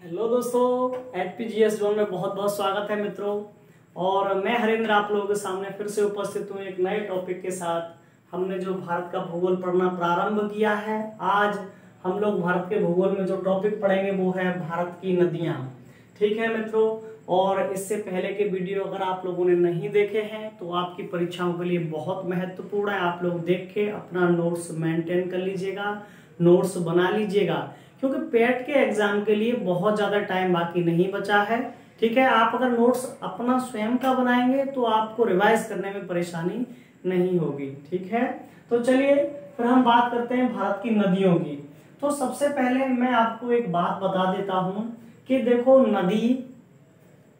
Hello दोस्तों, एचपीजीएस zone में बहुत बहुत स्वागत है मित्रों। और मैं हरेंद्र आप लोगों के सामने फिर से उपस्थित हूँ एक नए टॉपिक के साथ। हमने जो भारत का भूगोल पढ़ना प्रारंभ किया है, आज हम लोग भारत के भूगोल में जो टॉपिक पढ़ेंगे वो है भारत की नदियाँ। ठीक है मित्रों, और इससे पहले के वीडियो अगर आप लोगों ने नहीं देखे हैं तो आपकी परीक्षाओं के लिए बहुत महत्वपूर्ण है। आप लोग देख के अपना नोट्स मेंटेन कर लीजिएगा, नोट्स बना लीजिएगा, क्योंकि पेट के एग्जाम के लिए बहुत ज्यादा टाइम बाकी नहीं बचा है। ठीक है, आप अगर नोट्स अपना स्वयं का बनाएंगे तो आपको रिवाइज करने में परेशानी नहीं होगी। ठीक है, तो चलिए फिर हम बात करते हैं भारत की नदियों की। तो सबसे पहले मैं आपको एक बात बता देता हूं कि देखो, नदी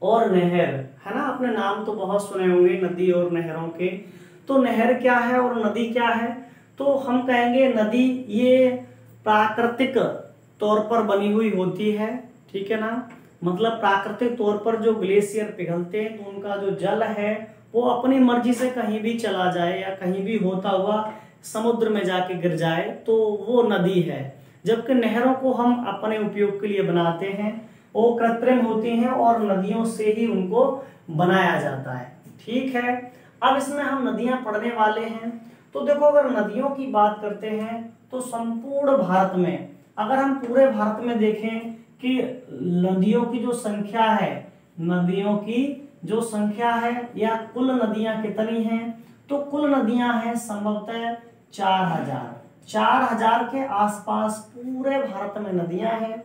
और नहर है ना, आपने नाम तो बहुत सुने होंगे नदी और नहरों के। तो नहर क्या है और नदी क्या है? तो हम कहेंगे नदी ये प्राकृतिक तौर पर बनी हुई होती है। ठीक है ना, मतलब प्राकृतिक तौर पर जो ग्लेशियर पिघलते हैं तो उनका जो जल है वो अपनी मर्जी से कहीं भी चला जाए या कहीं भी होता हुआ समुद्र में जाके गिर जाए तो वो नदी है। जबकि नहरों को हम अपने उपयोग के लिए बनाते हैं, वो कृत्रिम होती हैं और नदियों से ही उनको बनाया जाता है। ठीक है, अब इसमें हम नदियां पढ़ने वाले हैं। तो देखो, अगर नदियों की बात करते हैं तो संपूर्ण भारत में, अगर हम पूरे भारत में देखें कि नदियों की जो संख्या है, नदियों की जो संख्या है या कुल नदियां कितनी हैं, तो कुल नदियां हैं संभवतः 4000 के आसपास पूरे भारत में नदियां हैं।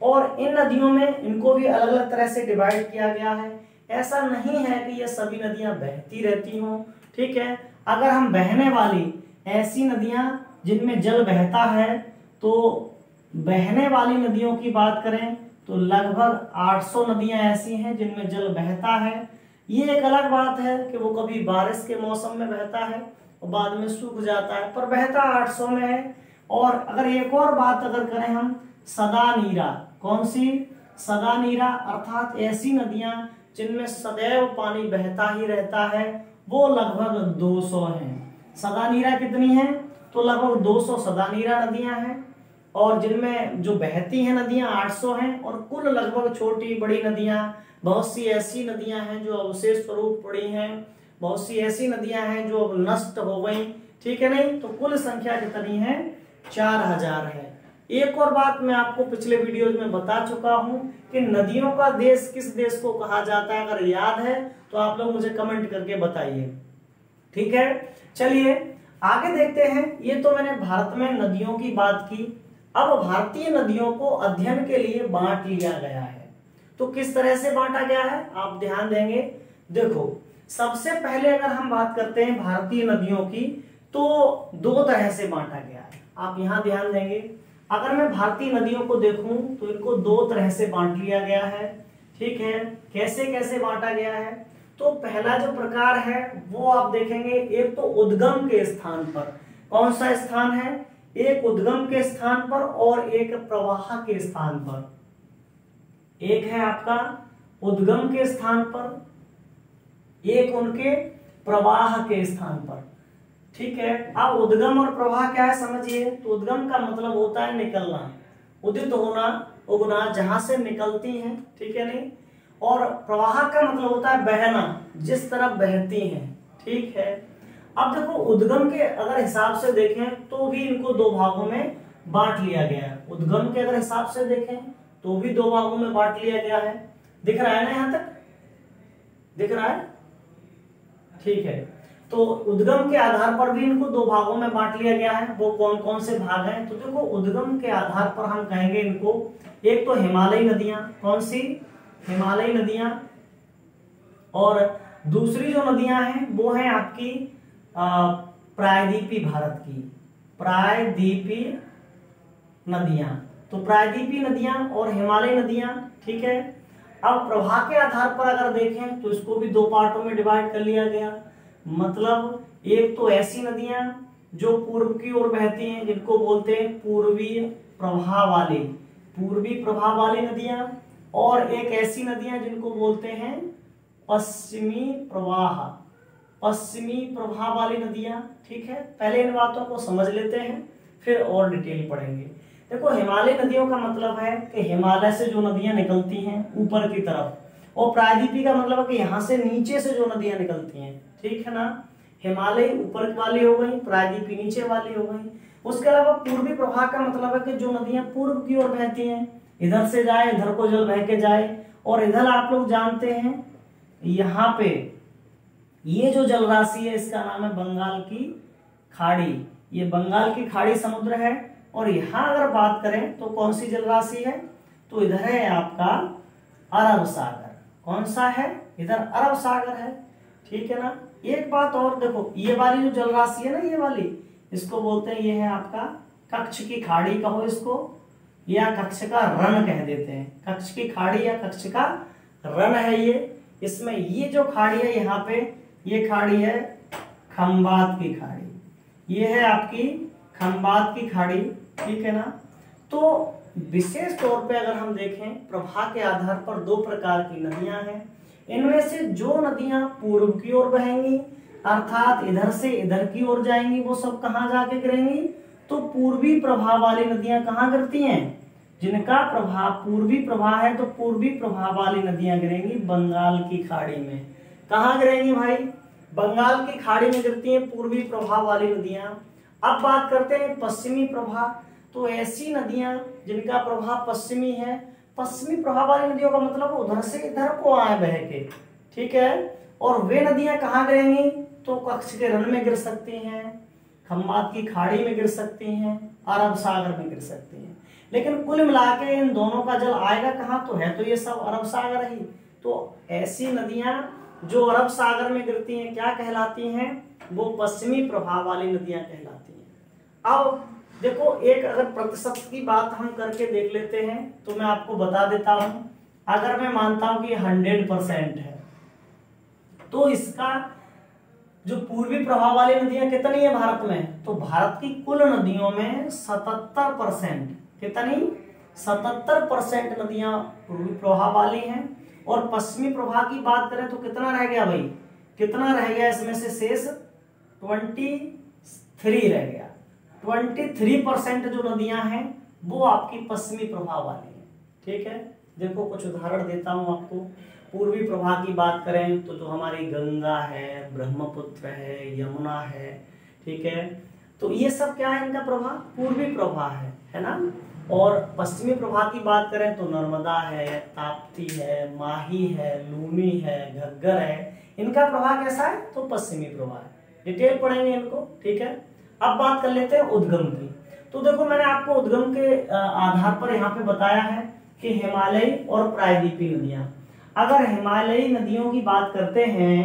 और इन नदियों में इनको भी अलग अलग तरह से डिवाइड किया गया है। ऐसा नहीं है कि ये सभी नदियां बहती रहती हों। ठीक है, अगर हम बहने वाली ऐसी नदियां जिनमें जल बहता है, तो बहने वाली नदियों की बात करें तो लगभग 800 नदियां ऐसी हैं जिनमें जल बहता है। ये एक अलग बात है कि वो कभी बारिश के मौसम में बहता है और बाद में सूख जाता है, पर बहता 800 में है। और अगर एक और बात अगर करें हम सदा नीरा, कौन सी? सदा नीरा, अर्थात ऐसी नदियां जिनमें सदैव पानी बहता ही रहता है, वो लगभग 200 हैं। सदा नीरा कितनी है? तो लगभग 200 सदा नीरा नदियां हैं। और जिनमें जो बहती हैं नदियां 800 हैं। और कुल लगभग छोटी बड़ी नदियां, बहुत सी ऐसी नदियां हैं जो अवशेष स्वरूप पड़ी हैं, बहुत सी ऐसी नदियां हैं जो अब नष्ट हो गई। ठीक है नहीं, तो कुल संख्या कितनी है? 4000 है। एक और बात मैं आपको पिछले वीडियोज में बता चुका हूं कि नदियों का देश किस देश को कहा जाता है। अगर याद है तो आप लोग मुझे कमेंट करके बताइए। ठीक है, चलिए आगे देखते हैं। ये तो मैंने भारत में नदियों की बात की। अब भारतीय नदियों को अध्ययन के लिए बांट लिया गया है। तो किस तरह से बांटा गया है आप ध्यान देंगे। देखो, सबसे पहले अगर हम बात करते हैं भारतीय नदियों की, तो दो तरह से बांटा गया है। आप यहां ध्यान देंगे, अगर मैं भारतीय नदियों को देखूं तो इनको दो तरह से बांट लिया गया है। ठीक है, कैसे कैसे बांटा गया है? तो पहला जो प्रकार है वो आप देखेंगे, एक तो उद्गम के स्थान पर। कौन सा स्थान है? एक उद्गम के स्थान पर और एक प्रवाह के स्थान पर। एक है आपका उद्गम के स्थान पर, एक उनके प्रवाह के स्थान पर। ठीक है, अब उद्गम और प्रवाह क्या है समझिए। तो उद्गम का मतलब होता है निकलना, उदित होना, उगना, जहां से निकलती हैं। ठीक है नहीं, और प्रवाह का मतलब होता है बहना, जिस तरफ बहती हैं। ठीक है, अब देखो उद्गम के अगर हिसाब से देखें तो भी इनको दो भागों में बांट लिया गया है। उद्गम के अगर हिसाब से देखें तो भी दो भागों में बांट लिया गया है। दिख रहा है ना, यहां तक दिख रहा है? ठीक है, तो उद्गम के आधार पर भी इनको दो भागों में बांट लिया गया है। वो कौन कौन से भाग हैं? तो देखो, उद्गम के आधार पर हम कहेंगे इनको, एक तो हिमालयी नदियां। कौन सी? हिमालयी नदियां। और दूसरी जो नदियां हैं वो है आपकी प्रायद्वीपीय भारत की प्रायद्वीपीय नदियां। तो प्रायद्वीपीय नदियां और हिमालयी नदियां। ठीक है, अब प्रवाह के आधार पर अगर देखें तो इसको भी दो पार्टों में डिवाइड कर लिया गया। मतलब एक तो ऐसी नदियां जो पूर्व की ओर बहती हैं, जिनको बोलते हैं पूर्वी प्रवाह वाली नदियां, और एक ऐसी नदियां जिनको बोलते हैं पश्चिमी प्रवाह वाली नदियां। ठीक है, पहले इन बातों को समझ लेते हैं, फिर और डिटेल पढ़ेंगे। देखो हिमालय नदियों का मतलब है कि हिमालय से जो नदियां निकलती हैं ऊपर की तरफ, और प्रायद्वीपी का मतलब है कि यहाँ से नीचे से जो नदियां निकलती हैं, ठीक है ना। हिमालय ऊपर वाली हो गई, प्रायद्वीपी नीचे वाली हो गई। उसके अलावा पूर्वी प्रवाह का मतलब है कि जो नदियां पूर्व की ओर बहती हैं, इधर से जाए, इधर को जल बह के जाए। और इधर आप लोग जानते हैं यहाँ पे ये जो जल राशि है इसका नाम है बंगाल की खाड़ी। ये बंगाल की खाड़ी समुद्र है। और यहाँ अगर बात करें तो कौन सी जल राशि है, तो इधर है आपका अरब सागर। कौन सा है, इधर अरब सागर है, ठीक है ना। एक बात और देखो, ये वाली जो जल राशि है ना, ये वाली, इसको बोलते हैं, ये है आपका कच्छ की खाड़ी कहो इसको, या कच्छ का रण कह देते हैं। कच्छ की खाड़ी या कच्छ का रण है ये। इसमें ये जो खाड़ी है यहाँ पे, ये खाड़ी है खंबात की खाड़ी, ये है आपकी खंबात की खाड़ी, ठीक है ना। तो विशेष तौर पे अगर हम देखें प्रवाह के आधार पर दो प्रकार की नदियां हैं। इनमें से जो नदियां पूर्व की ओर बहेंगी अर्थात इधर से इधर की ओर जाएंगी, वो सब कहाँ जाके गिरेंगी, तो पूर्वी प्रवाह वाली नदियां कहाँ गिरती हैं, जिनका प्रवाह पूर्वी प्रवाह है, तो पूर्वी प्रवाह वाली नदियां गिरेंगी बंगाल की खाड़ी में। कहाँ गिरेंगी भाई, बंगाल की खाड़ी में गिरती हैं पूर्वी प्रवाह वाली नदियां। अब बात करते हैं पश्चिमी प्रवाह। तो ऐसी नदियां जिनका प्रवाह पश्चिमी है, पश्चिमी प्रवाह वाली नदियों का मतलब उधर से इधर को आए बह के, ठीक है। और वे नदियां कहाँ गिरेंगी, तो कच्छ के रण में गिर सकती हैं, खंबात की खाड़ी में गिर सकती हैं, अरब सागर में गिर सकती हैं। लेकिन कुल मिला के इन दोनों का जल आएगा कहाँ, तो है तो ये सब अरब सागर ही। तो ऐसी नदियां जो अरब सागर में गिरती हैं क्या कहलाती हैं, वो पश्चिमी प्रवाह वाली नदियां कहलाती हैं। अब देखो एक अगर प्रतिशत की बात हम करके देख लेते हैं तो मैं आपको बता देता हूं। अगर मैं मानता हूं कि 100% है, तो इसका जो पूर्वी प्रवाह वाली नदियां कितनी है भारत में, तो भारत की कुल नदियों में 77%, कितनी 77% नदियां पूर्वी प्रवाह वाली हैं। और पश्चिमी प्रवाह की बात करें तो कितना रह गया भाई, कितना रह गया, इसमें से शेष 23 रह गया। 23% जो नदियां हैं वो आपकी पश्चिमी प्रवाह वाली है, ठीक है। देखो कुछ उदाहरण देता हूं आपको। पूर्वी प्रवाह की बात करें तो जो हमारी गंगा है, ब्रह्मपुत्र है, यमुना है, ठीक है। तो ये सब क्या है, इनका प्रवाह पूर्वी प्रवाह है ना। और पश्चिमी प्रवाह की बात करें तो नर्मदा है, ताप्ती है, माही है, लूनी है, घग्गर है, इनका प्रवाह कैसा है, तो पश्चिमी प्रवाह है। डिटेल पढ़ेंगे इनको, ठीक है। अब बात कर लेते हैं उद्गम की। तो देखो मैंने आपको उद्गम के आधार पर यहाँ पे बताया है कि हिमालयी और प्रायद्वीपी नदियां। अगर हिमालयी नदियों की बात करते हैं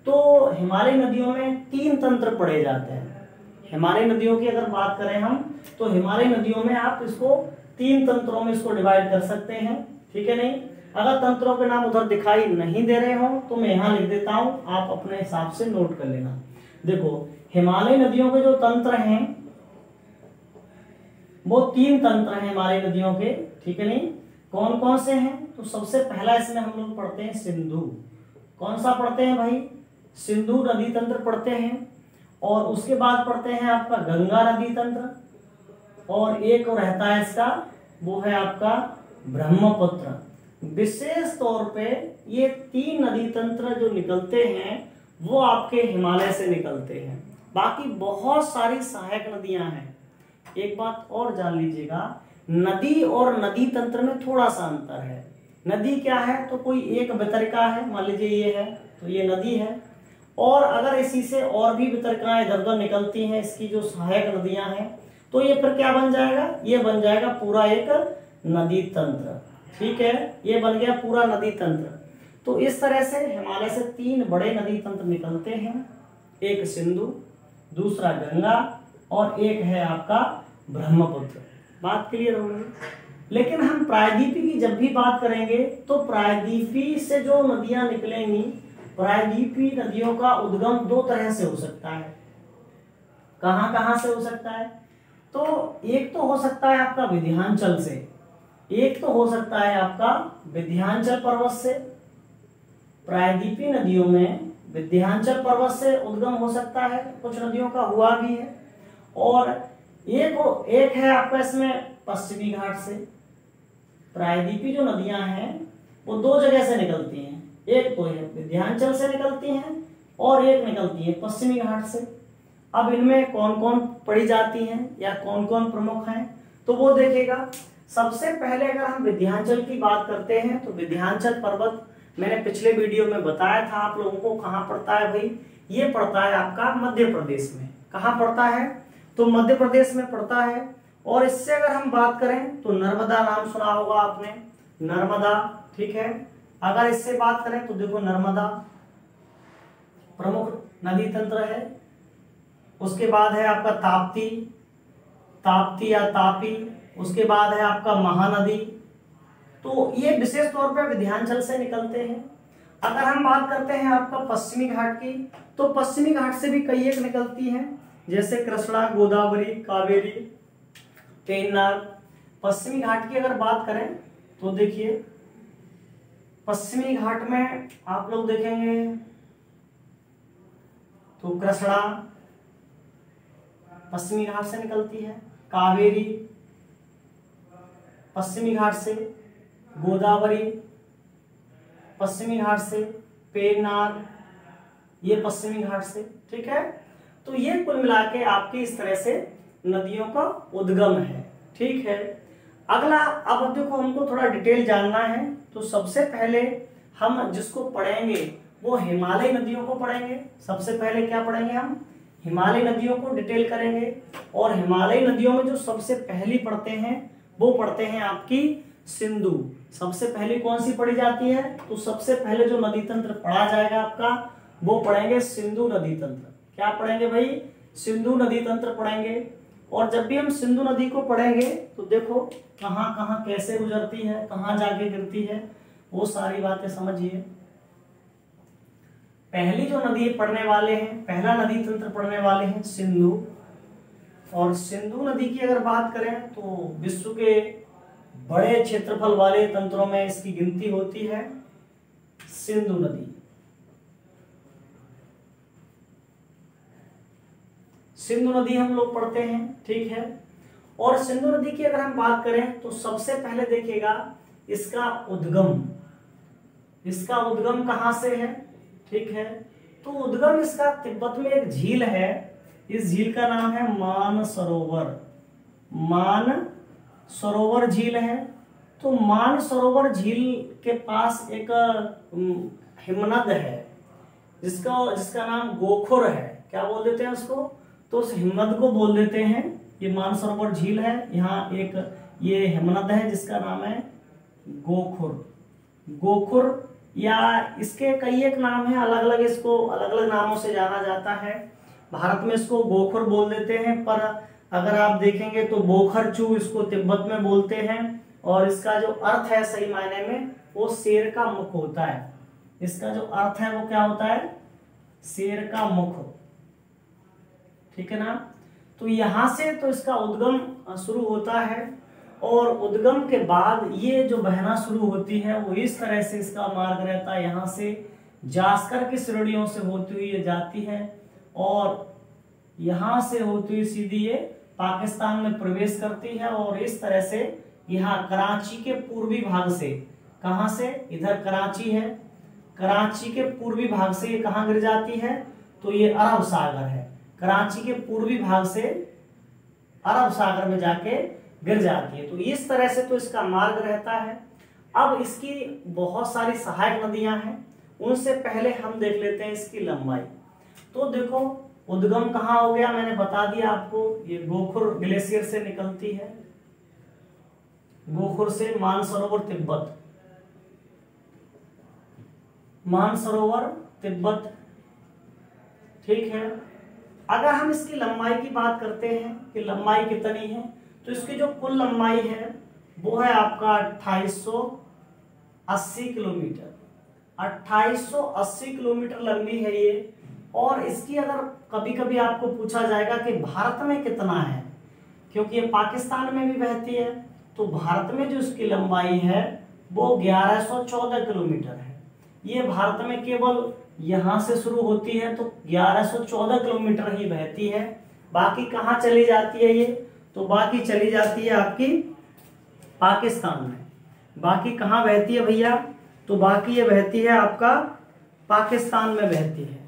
तो हिमालयी नदियों में 3 तंत्र पढ़े जाते हैं। हिमालयी नदियों की अगर बात करें हम तो हिमालयी नदियों में आप इसको 3 तंत्रों में इसको डिवाइड कर सकते हैं, ठीक है। नहीं अगर तंत्रों के नाम उधर दिखाई नहीं दे रहे हो तो मैं यहाँ लिख देता हूं, आप अपने हिसाब से नोट कर लेना। देखो हिमालयी नदियों के जो तंत्र हैं वो 3 तंत्र हैं हिमालयी नदियों के, ठीक है। नहीं कौन कौन से हैं, तो सबसे पहला इसमें हम लोग पढ़ते हैं सिंधु। कौन सा पढ़ते हैं भाई, सिंधु नदी तंत्र पढ़ते हैं। और उसके बाद पढ़ते हैं आपका गंगा नदी तंत्र, और एक और रहता है इसका, वो है आपका ब्रह्मपुत्र। विशेष तौर पे ये 3 नदी तंत्र जो निकलते हैं वो आपके हिमालय से निकलते हैं। बाकी बहुत सारी सहायक नदियां हैं। एक बात और जान लीजिएगा, नदी और नदी तंत्र में थोड़ा सा अंतर है। नदी क्या है, तो कोई एक वितरिका है, मान लीजिए ये है तो ये नदी है, और अगर इसी से और भी वितरिकाएं इधर उधर निकलती हैं, इसकी जो सहायक नदियां हैं, तो ये फिर क्या बन जाएगा, ये बन जाएगा पूरा एक नदी तंत्र, ठीक है। ये बन गया पूरा नदी तंत्र। तो इस तरह से हिमालय से 3 बड़े नदी तंत्र निकलते हैं, एक सिंधु, दूसरा गंगा, और एक है आपका ब्रह्मपुत्र। बात क्लियर हो गई। लेकिन हम प्रायद्वीपी की जब भी बात करेंगे तो प्रायद्वीपी से जो नदियां निकलेंगी, प्रायद्वीपी नदियों का उद्गम 2 तरह से हो सकता है। कहां कहां से हो सकता है, तो एक तो हो सकता है आपका विंध्याचल से, एक तो हो सकता है आपका विंध्याचल पर्वत से। प्रायद्वीपी नदियों में विंध्याचल पर्वत से उद्गम हो सकता है, कुछ नदियों का हुआ भी है। और एक है आपका इसमें पश्चिमी घाट से। प्रायद्वीपीय जो नदियां हैं वो दो जगह से निकलती हैं, एक तो है विंध्याचल से निकलती हैं और एक निकलती है पश्चिमी घाट से। अब इनमें कौन कौन पड़ी जाती हैं या कौन कौन प्रमुख हैं तो वो देखिएगा। सबसे पहले अगर हम विंध्याचल की बात करते हैं तो विंध्याचल पर्वत मैंने पिछले वीडियो में बताया था आप लोगों को कहाँ पड़ता है भाई, ये पड़ता है आपका मध्य प्रदेश में। कहाँ पड़ता है तो मध्य प्रदेश में पड़ता है। और इससे अगर हम बात करें तो नर्मदा नाम सुना होगा आपने, नर्मदा, ठीक है। अगर इससे बात करें तो देखो नर्मदा प्रमुख नदी तंत्र है। उसके बाद है आपका ताप्ती, ताप्ती या तापी। उसके बाद है आपका महानदी। तो ये विशेष तौर पर विंध्याचल से निकलते हैं। अगर हम बात करते हैं आपका पश्चिमी घाट की तो पश्चिमी घाट से भी कई एक निकलती हैं, जैसे कृष्णा, गोदावरी, कावेरी, पेन्नार। पश्चिमी घाट की अगर बात करें तो देखिए पश्चिमी घाट में आप लोग देखेंगे तो कृष्णा पश्चिमी घाट से निकलती है, कावेरी पश्चिमी घाट से, गोदावरी पश्चिमी घाट से, पेन्नार ये पश्चिमी घाट से, ठीक है। तो ये कुल मिला के आपकी इस तरह से नदियों का उद्गम है, ठीक है। अगला अब देखो हमको थोड़ा डिटेल जानना है तो सबसे पहले हम जिसको पढ़ेंगे वो हिमालय नदियों को पढ़ेंगे। सबसे पहले क्या पढ़ेंगे हम, हिमालय नदियों को डिटेल करेंगे। और हिमालय नदियों में जो सबसे पहली पढ़ते हैं वो पढ़ते हैं आपकी सिंधु। सबसे पहले कौन सी पढ़ी जाती है तो सबसे पहले जो नदी तंत्र पढ़ा जाएगा आपका वो पढ़ेंगे सिंधु नदी तंत्र। क्या पढ़ेंगे भाई, सिंधु नदी तंत्र पढ़ेंगे। और जब भी हम सिंधु नदी को पढ़ेंगे तो देखो कहाँ कहाँ कैसे गुजरती है, कहाँ जाके गिरती है, वो सारी बातें समझिए। पहली जो नदी पढ़ने वाले हैं, पहला नदी तंत्र पढ़ने वाले हैं सिंधु। और सिंधु नदी की अगर बात करें तो विश्व के बड़े क्षेत्रफल वाले तंत्रों में इसकी गिनती होती है सिंधु नदी। सिंधु नदी हम लोग पढ़ते हैं, ठीक है। और सिंधु नदी की अगर हम बात करें तो सबसे पहले देखिएगा इसका उद्गम, इसका उद्गम कहां से है, ठीक है। तो उद्गम इसका तिब्बत में एक झील है, इस झील का नाम है मानसरोवर। मानसरोवर झील है। तो मानसरोवर झील के पास एक हिमनद है जिसका नाम गोखुर है। क्या बोल देते हैं उसको, तो उस हिमनद को बोल देते हैं। ये मानसरोवर झील है, यहाँ एक ये हिमनद है जिसका नाम है गोखुर। गोखुर या इसके कई एक नाम है, अलग अलग इसको अलग अलग नामों से जाना जाता है। भारत में इसको गोखुर बोल देते हैं, पर अगर आप देखेंगे तो बोखरचू इसको तिब्बत में बोलते हैं। और इसका जो अर्थ है सही मायने में वो शेर का मुख होता है। इसका जो अर्थ है वो क्या होता है, शेर का मुख, ठीक है ना। तो यहां से तो इसका उद्गम शुरू होता है। और उद्गम के बाद ये जो बहना शुरू होती है वो इस तरह से इसका मार्ग रहता है, यहाँ से जास्कर की श्रेणियों से होती हुई ये जाती है और यहाँ से होती हुई सीधी ये पाकिस्तान में प्रवेश करती है। और इस तरह से यहाँ कराची के पूर्वी भाग से, कहां से, इधर कराची है, कराची के पूर्वी भाग से ये कहां गिर जाती है तो ये अरब सागर है। कराची के पूर्वी भाग से अरब सागर में जाके गिर जाती है। तो इस तरह से तो इसका मार्ग रहता है। अब इसकी बहुत सारी सहायक नदियां हैं, उनसे पहले हम देख लेते हैं इसकी लंबाई। तो देखो उद्गम कहाँ हो गया, मैंने बता दिया आपको, ये गोखुर ग्लेशियर से निकलती है, गोखुर से मानसरोवर तिब्बत, मानसरोवर तिब्बत, ठीक है। अगर हम इसकी लंबाई की बात करते हैं कि लंबाई कितनी है तो इसकी जो कुल लंबाई है वो है आपका 2880 किलोमीटर। 2880 किलोमीटर लंबी है ये। और इसकी अगर कभी कभी आपको पूछा जाएगा कि भारत में कितना है, क्योंकि ये पाकिस्तान में भी बहती है, तो भारत में जो इसकी लंबाई है वो 1114 किलोमीटर है। ये भारत में केवल यहां से शुरू होती है तो 1114 किलोमीटर ही बहती है। बाकी कहाँ चली जाती है ये, तो बाकी चली जाती है आपकी पाकिस्तान में। बाकी कहाँ बहती है भैया? तो बाकी ये बहती है आपका पाकिस्तान में बहती है।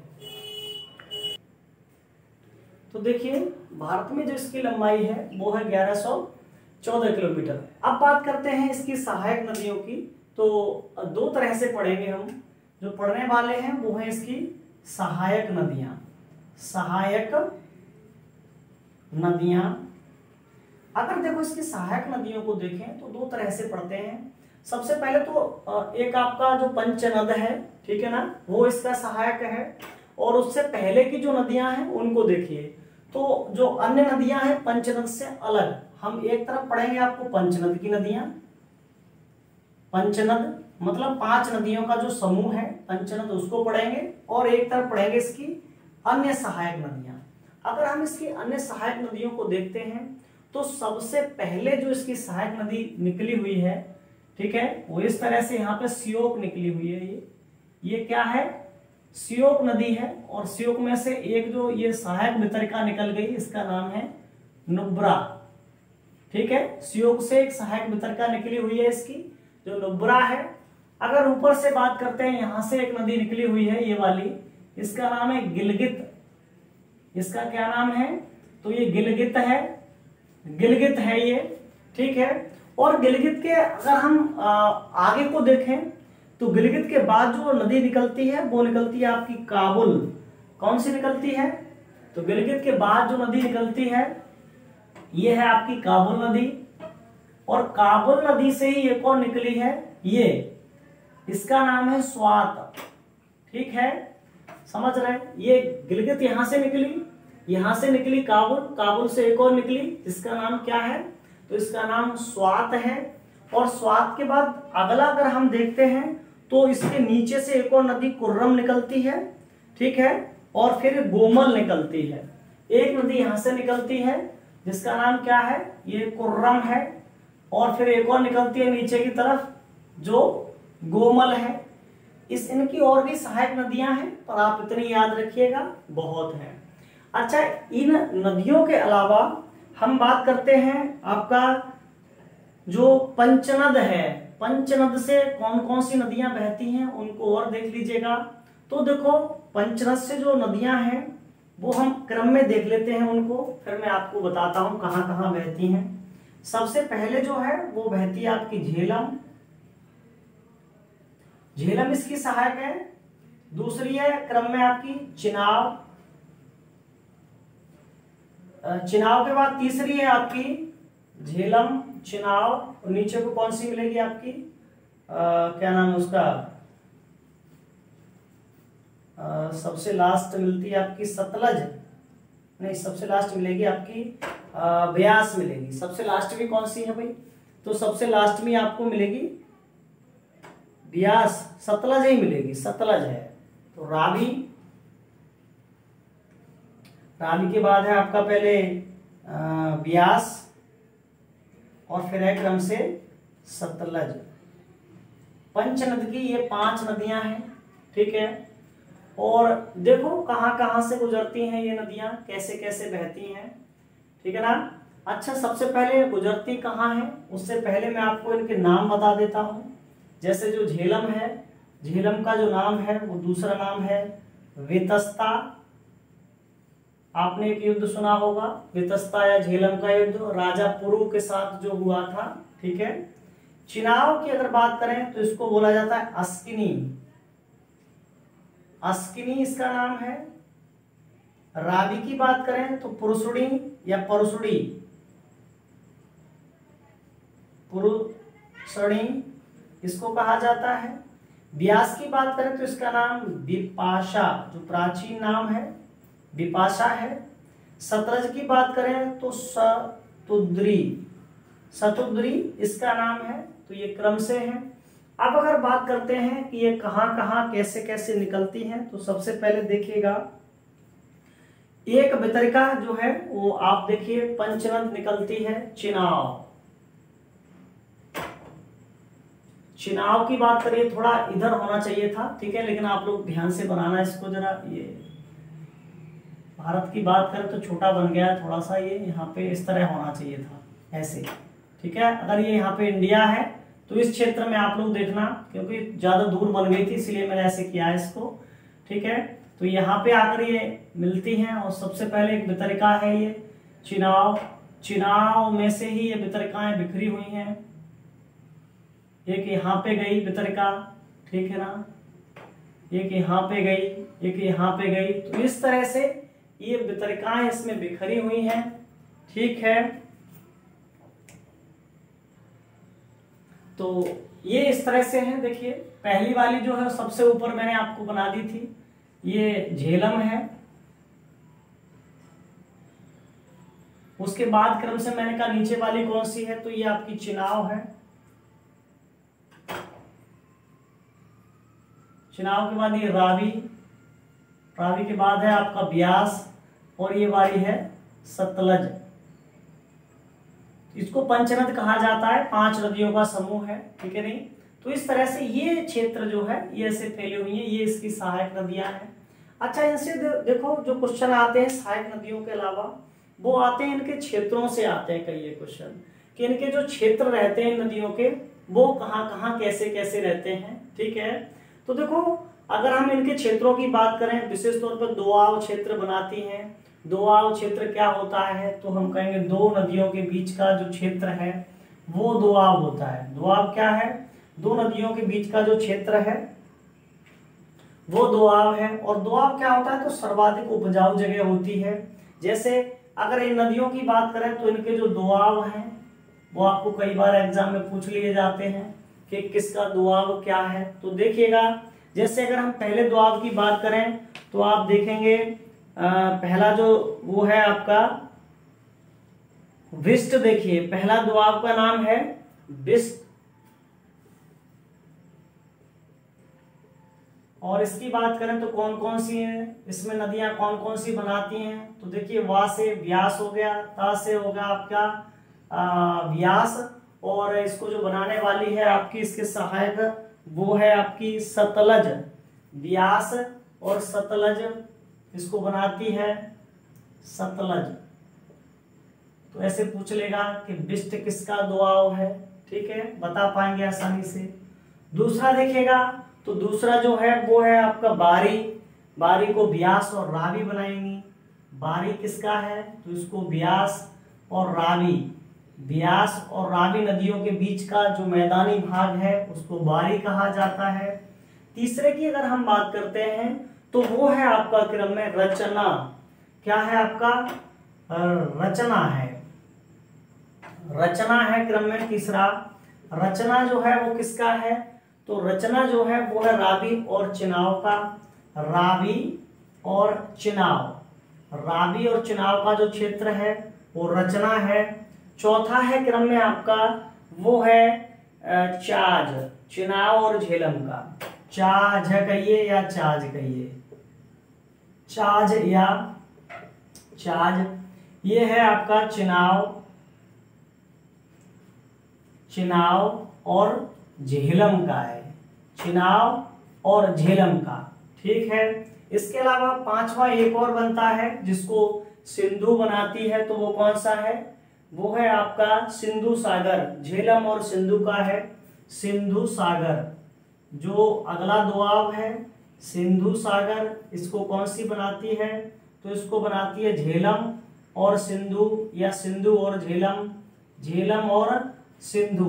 तो देखिए भारत में जो इसकी लंबाई है वो है 1114 किलोमीटर। अब बात करते हैं इसकी सहायक नदियों की। तो दो तरह से पढ़ेंगे हम, जो पढ़ने वाले हैं वो है इसकी सहायक नदियां। सहायक नदियां, अगर देखो इसकी सहायक नदियों को देखें तो दो तरह से पढ़ते हैं। सबसे पहले तो एक आपका जो पंचनद है, ठीक है ना, वो इसका सहायक है। और उससे पहले की जो नदियां हैं उनको देखिए। तो जो अन्य नदियां हैं पंचनद से अलग, हम एक तरफ पढ़ेंगे आपको पंचनद की नदियां। पंचनद मतलब 5 नदियों का जो समूह है पंचनद, उसको पढ़ेंगे। और एक तरफ पढ़ेंगे इसकी अन्य सहायक नदियां। अगर हम इसकी अन्य सहायक नदियों को देखते हैं तो सबसे पहले जो इसकी सहायक नदी निकली हुई है, ठीक है, वो इस तरह से यहाँ पे श्योक निकली हुई है। ये क्या है? श्योक नदी है। और श्योक में से एक जो ये सहायक वितरिका निकल गई, इसका नाम है नुब्रा। ठीक है, श्योक से एक सहायक वितरिका निकली हुई है इसकी, जो नुब्रा है। अगर ऊपर से बात करते हैं, यहां से एक नदी निकली हुई है, ये वाली, इसका नाम है गिलगित। इसका क्या नाम है? तो ये गिलगित है, गिलगित है ये, ठीक है। और गिलगित के अगर हम आगे को देखें तो गिलगित के बाद जो नदी निकलती है वो निकलती है आपकी काबुल। कौन सी निकलती है? तो गिलगित के बाद जो नदी निकलती है ये है आपकी काबुल नदी। और काबुल नदी से ही एक और निकली है, ये, इसका नाम है स्वात। ठीक है, समझ रहे हैं? ये गिलगित यहां से निकली काबुल, काबुल से एक और निकली, इसका नाम क्या है? तो इसका नाम स्वात है। और स्वात के बाद अगला अगर हम देखते हैं तो इसके नीचे से एक और नदी कुर्रम निकलती है, ठीक है। और फिर गोमल निकलती है। एक नदी यहां से निकलती है जिसका नाम क्या है? ये कुर्रम है। और फिर एक और निकलती है नीचे की तरफ जो गोमल है। इनकी और भी सहायक नदियां हैं, पर आप इतनी याद रखिएगा, बहुत है। अच्छा, इन नदियों के अलावा हम बात करते हैं आपका जो पंचनद है। पंचनद से कौन कौन सी नदियां बहती हैं उनको और देख लीजिएगा। तो देखो पंचनद से जो नदियां हैं वो हम क्रम में देख लेते हैं उनको, फिर मैं आपको बताता हूं कहां कहां बहती हैं। सबसे पहले जो है वो बहती है आपकी झेलम। झेलम इसकी सहायक है। दूसरी है क्रम में आपकी चिनाब। चिनाब के बाद तीसरी है आपकी झेलम, चिनाब। और नीचे को कौन सी मिलेगी आपकी? क्या नाम है उसका? सबसे लास्ट मिलती है आपकी सतलज। नहीं, सबसे लास्ट मिलेगी आपकी ब्यास मिलेगी। सबसे लास्ट में कौन सी है भाई? तो सबसे लास्ट में आपको मिलेगी ब्यास, सतलज ही मिलेगी, सतलज है। तो रावी, रावी के बाद है आपका पहले ब्यास और फिर है क्रम से सतलज। पंचनद की ये 5 नदियां हैं, ठीक है। और देखो कहां कहां से गुजरती हैं ये नदियां, कैसे कैसे बहती हैं, ठीक है ना। अच्छा, सबसे पहले गुजरती कहां है उससे पहले मैं आपको इनके नाम बता देता हूं। जैसे जो झेलम है, झेलम का जो नाम है वो दूसरा नाम है वेतस्ता। आपने एक युद्ध सुना होगा, वेतस्ता या झेलम का युद्ध, राजा पुरु के साथ जो हुआ था, ठीक है। चिनाव की अगर बात करें तो इसको बोला जाता है अस्किनी। अस्किनी इसका नाम है। रावी की बात करें तो पुरुषुड़ी या परुसुड़ी, पुरुषड़ी इसको कहा जाता है। व्यास की बात करें तो इसका नाम विपाशा, जो प्राचीन नाम है विपाशा है। सतलज की बात करें तो सतुद्री, सतुद्री इसका नाम है। तो ये क्रम से है। अब अगर बात करते हैं कि ये कहां कहां कैसे कैसे निकलती हैं, तो सबसे पहले देखिएगा एक वितरिका जो है वो आप देखिए पंचनद निकलती है चिनाव। चिनाव की बात करिए, थोड़ा इधर होना चाहिए था, ठीक है, लेकिन आप लोग ध्यान से बनाना इसको जरा। ये भारत की बात करें तो छोटा बन गया है थोड़ा सा, ये यहाँ पे इस तरह होना चाहिए था, ऐसे, ठीक है। अगर ये यहाँ पे इंडिया है तो इस क्षेत्र में आप लोग देखना, क्योंकि ज्यादा दूर बन गई थी इसलिए मैंने ऐसे किया है इसको, ठीक है। तो यहाँ पे आकर ये मिलती हैं और सबसे पहले एक वितरिका है ये चिनाव में से ही ये वितरिकाएं बिखरी हुई हैं। एक यहाँ पे गई वितरिका, ठीक है ना, एक यहाँ पे गई, एक यहाँ पे गई, तो इस तरह से ये वितरिकाएं इसमें बिखरी हुई हैं, ठीक है। तो ये इस तरह से है। देखिए पहली वाली जो है सबसे ऊपर मैंने आपको बना दी थी, ये झेलम है। उसके बाद क्रम से मैंने कहा नीचे वाली कौन सी है, तो ये आपकी चिनाव है। चिनाव के बाद ये रावी, रावी के बाद है आपका ब्यास, और ये वाली है सतलज। इसको पंचनद कहा जाता है, 5 नदियों का समूह है, ठीक है नहीं। तो इस तरह से ये क्षेत्र जो है ये ऐसे फैली हुई है, ये इसकी सहायक नदियां हैं। अच्छा इनसे देखो जो क्वेश्चन आते हैं सहायक नदियों के अलावा, वो आते हैं इनके क्षेत्रों से आते हैं कई क्वेश्चन, कि इनके जो क्षेत्र रहते हैं नदियों के वो कहाँ कहाँ कैसे कैसे रहते हैं, ठीक है। तो देखो अगर हम इनके क्षेत्रों की बात करें, विशेष तौर पर दोआब क्षेत्र बनाती हैं। दोआब क्षेत्र क्या होता है, तो हम कहेंगे 2 नदियों के बीच का जो क्षेत्र है वो दोआब होता है। दोआब क्या है, 2 नदियों के बीच का जो क्षेत्र है वो दोआब है। और दोआब क्या होता है, तो सर्वाधिक उपजाऊ जगह होती है। जैसे अगर इन नदियों की बात करें तो इनके जो दोआब हैं वो आपको कई बार एग्जाम में पूछ लिए जाते हैं कि किसका दोआब क्या है। तो देखिएगा जैसे अगर हम पहले दोआब की बात करें तो आप देखेंगे पहला जो वो है आपका विष्ट। देखिए पहला दोआब का नाम है विष्ट, और इसकी बात करें तो कौन कौन सी हैं इसमें नदियां, कौन कौन सी बनाती हैं, तो देखिए वा से व्यास हो गया, ता से हो गया आपका व्यास, और इसको जो बनाने वाली है आपकी इसके सहायक वो है आपकी सतलज। व्यास और सतलज इसको बनाती है सतलज। तो ऐसे पूछ लेगा कि विष्ट किसका दोआब है, ठीक है, बता पाएंगे आसानी से। दूसरा देखिएगा तो दूसरा जो है वो है आपका बारी। बारी को व्यास और रावी बनाएंगी। बारी किसका है, तो इसको व्यास और रावी, व्यास और रावी नदियों के बीच का जो मैदानी भाग है उसको बारी कहा जाता है। तीसरे की अगर हम बात करते हैं तो वो है आपका क्रम में रचना। क्या है आपका, रचना है, रचना है क्रम में तीसरा। रचना जो है वो किसका है, तो रचना जो है वो है रावी और चिनाव का। रावी और चिनाव, रावी और चिनाव का जो क्षेत्र है वो रचना है। चौथा है क्रम में आपका वो है चाज, चिनाव और झेलम का। चाज कहिए या चाज कहिए, चाज या चाज, ये है आपका चिनाव, चिनाव और झेलम का है, चिनाव और झेलम का, ठीक है। इसके अलावा पांचवा एक और बनता है जिसको सिंधु बनाती है, तो वो कौन सा है, वो है आपका सिंधु सागर। झेलम और सिंधु का है सिंधु सागर। जो अगला दोआब है सिंधु सागर, इसको कौन सी बनाती है, तो इसको बनाती है झेलम और सिंधु, या सिंधु और झेलम, झेलम और सिंधु।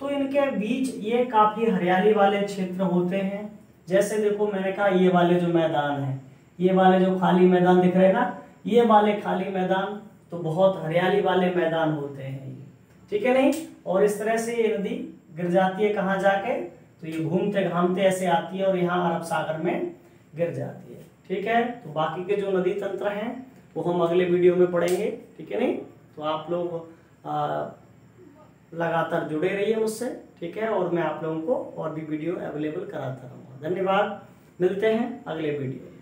तो इनके बीच ये काफी हरियाली वाले क्षेत्र होते हैं। जैसे देखो मैंने कहा ये वाले जो मैदान है, ये वाले जो खाली मैदान दिख रहे हैं ना, ये वाले खाली मैदान तो बहुत हरियाली वाले मैदान होते हैं ये, ठीक है नहीं। और इस तरह से ये नदी गिर जाती है कहाँ जाके, तो ये घूमते घामते ऐसे आती है और यहाँ अरब सागर में गिर जाती है, ठीक है। तो बाकी के जो नदी तंत्र हैं वो हम अगले वीडियो में पढ़ेंगे, ठीक है नहीं। तो आप लोग लगातार जुड़े रहिए मुझसे, ठीक है, और मैं आप लोगों को और भी वीडियो अवेलेबल कराता रहूँगा। धन्यवाद, मिलते हैं अगले वीडियो।